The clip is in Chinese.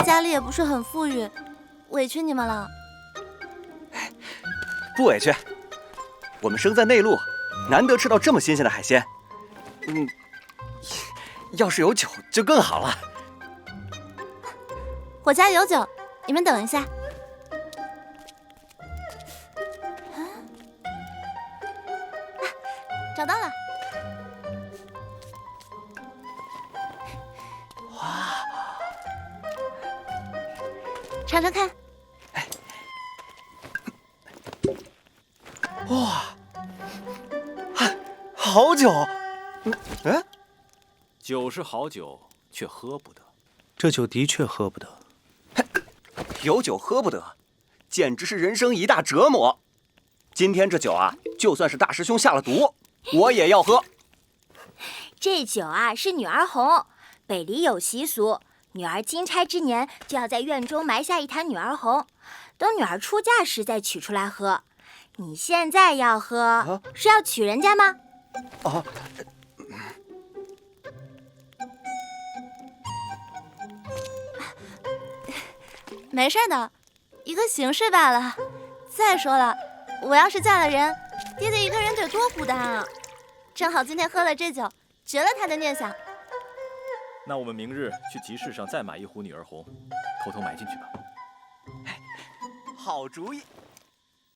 家里也不是很富裕，委屈你们了。不委屈，我们生在内陆，难得吃到这么新鲜的海鲜。要是有酒就更好了。我家有酒，你们等一下。找到了。哇，尝尝看。哇，好酒！酒是好酒，却喝不得。这酒的确喝不得。有酒喝不得，简直是人生一大折磨。今天这酒啊，就算是大师兄下了毒，我也要喝。这酒啊是女儿红，北黎有习俗，女儿金钗之年就要在院中埋下一坛女儿红，等女儿出嫁时再取出来喝。你现在要喝，是要娶人家吗？没事的，一个形式罢了。再说了，我要是嫁了人，爹爹一个人得多孤单啊！正好今天喝了这酒，绝了他的念想。那我们明日去集市上再买一壶女儿红，偷偷埋进去吧。好主意。